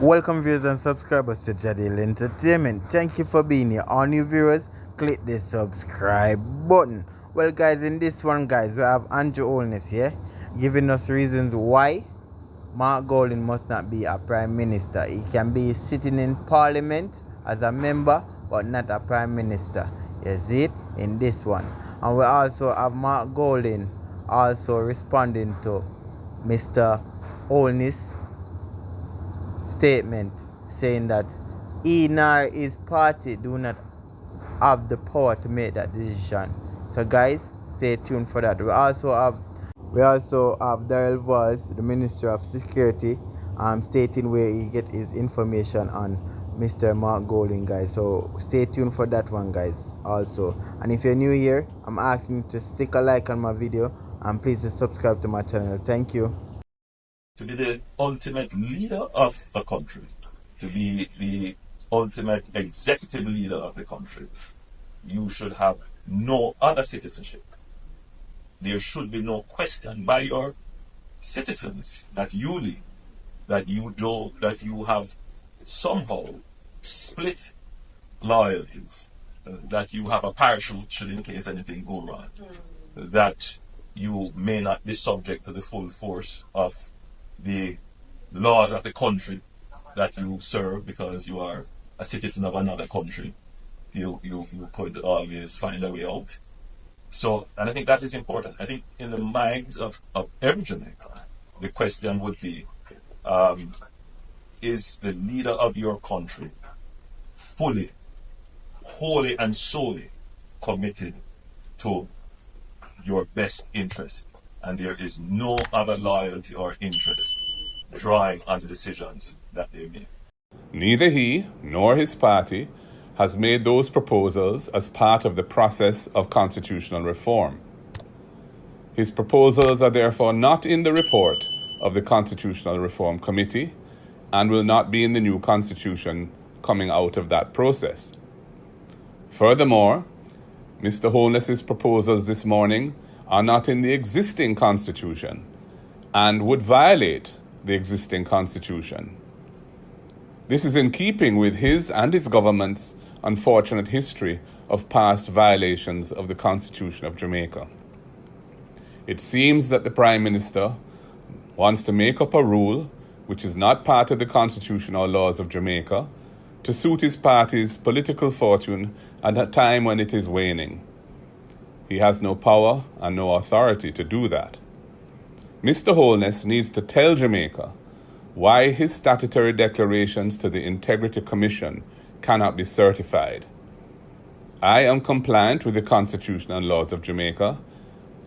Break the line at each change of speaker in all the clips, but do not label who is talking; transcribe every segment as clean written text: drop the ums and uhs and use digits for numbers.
Welcome viewers and subscribers to Jadil Entertainment. Thank you for being here. All new viewers, click the subscribe button. Well guys, in this one guys, we have Andrew Holness here, giving us reasons why Mark Golding must not be a Prime Minister. He can be sitting in Parliament as a member, but not a Prime Minister. You see it in this one. And we also have Mark Golding also responding to Mr. Holness statement saying that he nor his party do not have the power to make that decision. So guys, stay tuned for that. We also have Daryl Vaz, the Minister of Security, stating where he get his information on Mr. Mark Golding, guys. So stay tuned for that one, guys. Also, and if you're new here, I'm asking you to stick a like on my video and please subscribe to my channel. Thank you.
To be the ultimate leader of a country, to be the ultimate executive leader of the country, you should have no other citizenship. There should be no question by your citizens that you lead, that you have somehow split loyalties, that you have a parachute should in case anything go wrong, that you may not be subject to the full force of the laws of the country that you serve because you are a citizen of another country. You could always find a way out. So, and I think that is important. I think in the minds of every Jamaican, the question would be, is the leader of your country fully, wholly and solely committed to your best interest? And there is no other loyalty or interest drawing on the decisions that they make.
Neither he nor his party has made those proposals as part of the process of constitutional reform. His proposals are therefore not in the report of the Constitutional Reform Committee and will not be in the new constitution coming out of that process. Furthermore, Mr. Holness's proposals this morning are not in the existing constitution and would violate the existing constitution. This is in keeping with his and his government's unfortunate history of past violations of the Constitution of Jamaica. It seems that the Prime Minister wants to make up a rule which is not part of the Constitution or laws of Jamaica to suit his party's political fortune at a time when it is waning. He has no power and no authority to do that. Mr. Holness needs to tell Jamaica why his statutory declarations to the Integrity Commission cannot be certified. I am compliant with the Constitution and laws of Jamaica,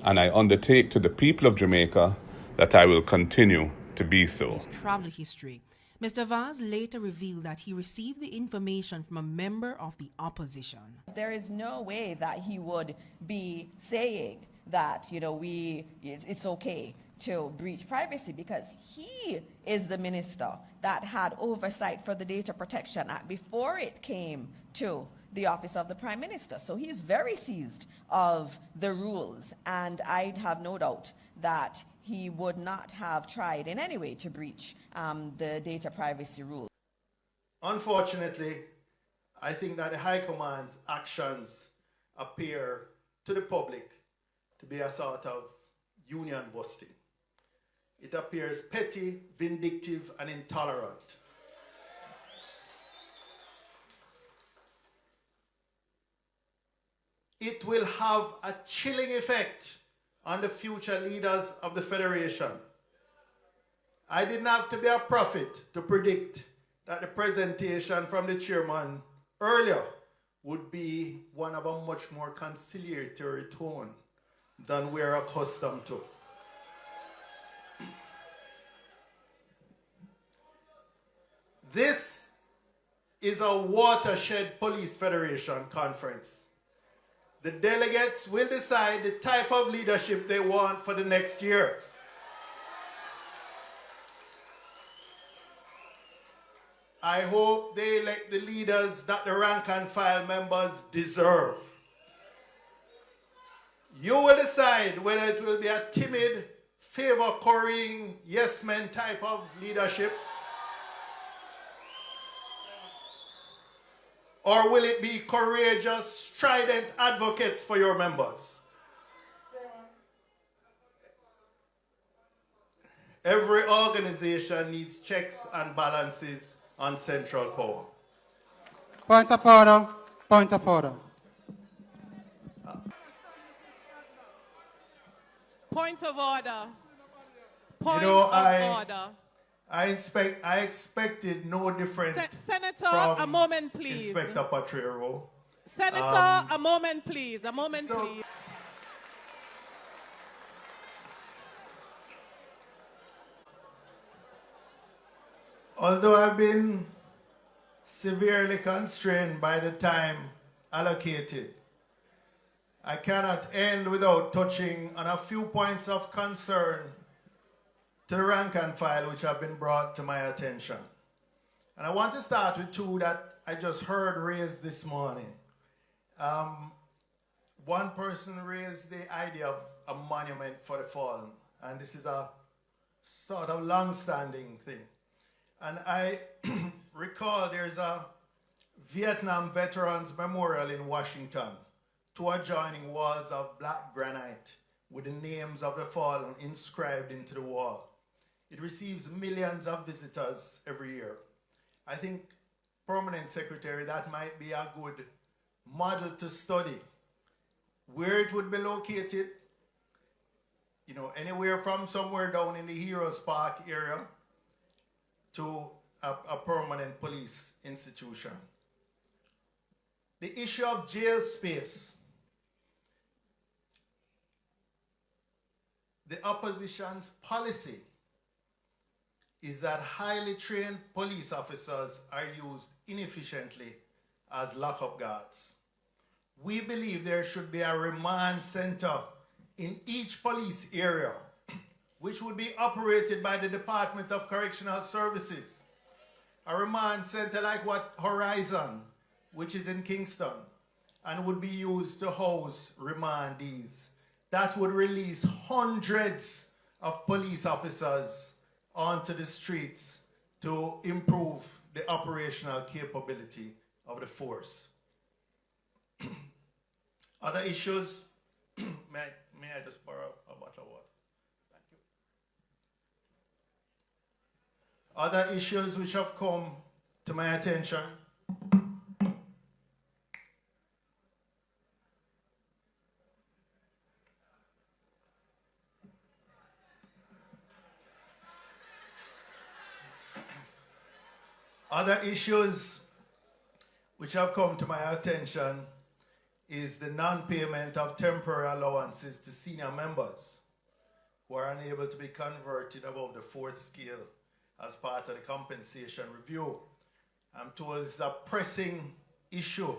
and I undertake to the people of Jamaica that I will continue to be so.
His travel history. Mr. Vaz later revealed that he received the information from a member of the opposition.
There is no way that he would be saying that, it's okay to breach privacy because he is the minister that had oversight for the Data Protection Act before it came to the office of the Prime Minister. So he's very seized of the rules, and I have no doubt that he would not have tried in any way to breach the data privacy rule.
Unfortunately, I think that the High Command's actions appear to the public to be a sort of union busting. It appears petty, vindictive, and intolerant. It will have a chilling effect on the future leaders of the Federation. I didn't have to be a prophet to predict that the presentation from the chairman earlier would be one of a much more conciliatory tone than we're accustomed to. This is a watershed police federation conference. The delegates will decide the type of leadership they want for the next year. I hope they elect the leaders that the rank and file members deserve. You will decide whether it will be a timid, favor-currying, yes-men type of leadership, or will it be courageous, strident advocates for your members? Every organization needs checks and balances on central power.
Point of order. Point of order.
Point of order. Point
You know,
of order.
I expected no different
Senator,
from
a moment, please.
Inspector Patrero.
Senator, a moment, please. A moment, please.
Although I've been severely constrained by the time allocated, I cannot end without touching on a few points of concern to the rank and file which have been brought to my attention. And I want to start with two that I just heard raised this morning. One person raised the idea of a monument for the fallen, and this is a sort of long-standing thing. And I recall there's a Vietnam Veterans Memorial in Washington, two adjoining walls of black granite with the names of the fallen inscribed into the wall. It receives millions of visitors every year. I think, Permanent Secretary, that might be a good model to study. Where it would be located, you know, anywhere from somewhere down in the Heroes Park area to a permanent police institution. The issue of jail space. The opposition's policy is that highly trained police officers are used inefficiently as lockup guards. We believe there should be a remand center in each police area, which would be operated by the Department of Correctional Services. A remand center like what Horizon, which is in Kingston, and would be used to house remandees. That would release hundreds of police officers onto the streets to improve the operational capability of the force. Other issues, may I just borrow a bottle of water? Thank you. Other issues which have come to my attention. Other issues which have come to my attention is the non-payment of temporary allowances to senior members who are unable to be converted above the 4th scale as part of the compensation review. I'm told this is a pressing issue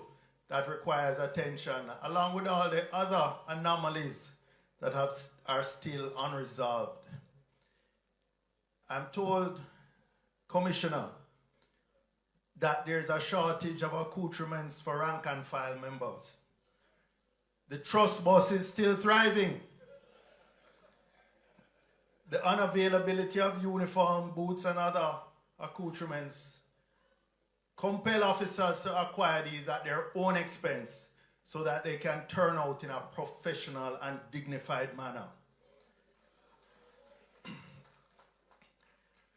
that requires attention, along with all the other anomalies that are still unresolved. I'm told, Commissioner, that there's a shortage of accoutrements for rank and file members. The trust bus is still thriving. The unavailability of uniform, boots, and other accoutrements compel officers to acquire these at their own expense so that they can turn out in a professional and dignified manner.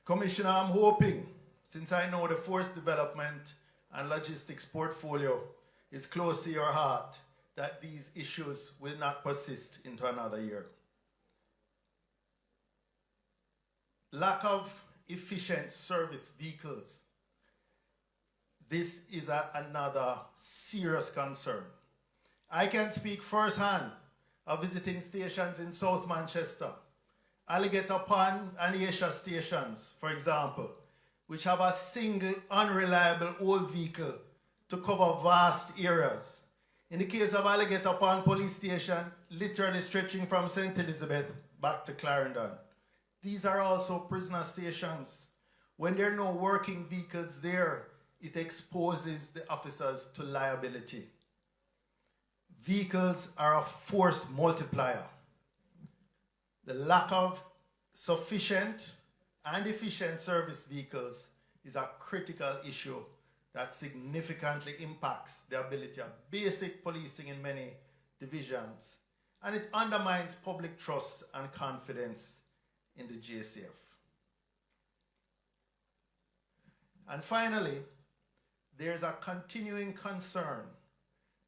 Commissioner, I'm hoping, since I know the force development and logistics portfolio is close to your heart, that these issues will not persist into another year. Lack of efficient service vehicles. This is another serious concern. I can speak firsthand of visiting stations in South Manchester, Alligator Pond and Ayrshire stations, for example, which have a single unreliable old vehicle to cover vast areas. In the case of Alligator Pond Police Station, literally stretching from St. Elizabeth back to Clarendon. These are also prisoner stations. When there are no working vehicles there, it exposes the officers to liability. Vehicles are a force multiplier. The lack of sufficient and efficient service vehicles is a critical issue that significantly impacts the ability of basic policing in many divisions, and it undermines public trust and confidence in the GSAF. And finally, there's a continuing concern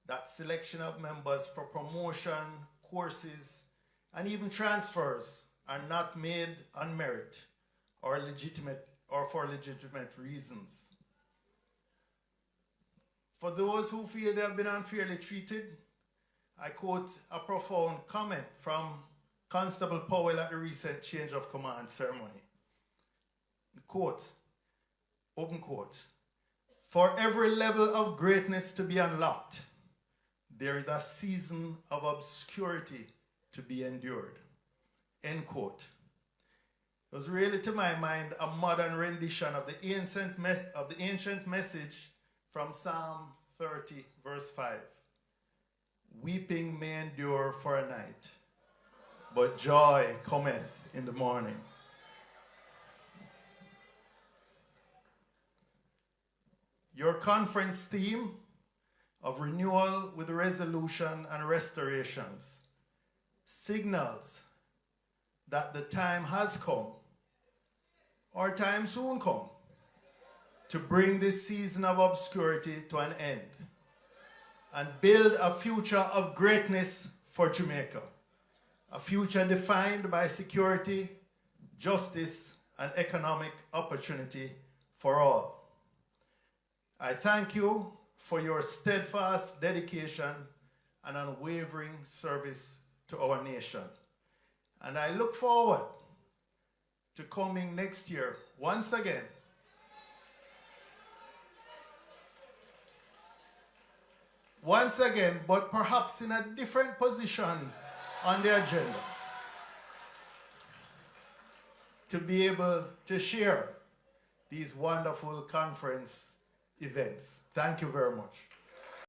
that selection of members for promotion, courses, and even transfers are not made on merit or for legitimate reasons. For those who feel they have been unfairly treated, I quote a profound comment from Constable Powell at the recent change of command ceremony. Quote, open quote, "For every level of greatness to be unlocked, there is a season of obscurity to be endured." End quote. It was really, to my mind, a modern rendition of the ancient message from Psalm 30, verse 5. "Weeping may endure for a night, but joy cometh in the morning." Your conference theme of renewal with resolution and restorations signals that the time has come, or time soon come, to bring this season of obscurity to an end and build a future of greatness for Jamaica, a future defined by security, justice, and economic opportunity for all. I thank you for your steadfast dedication and unwavering service to our nation. And I look forward to coming next year once again but perhaps in a different position on the agenda, to be able to share these wonderful conference events. Thank you very much.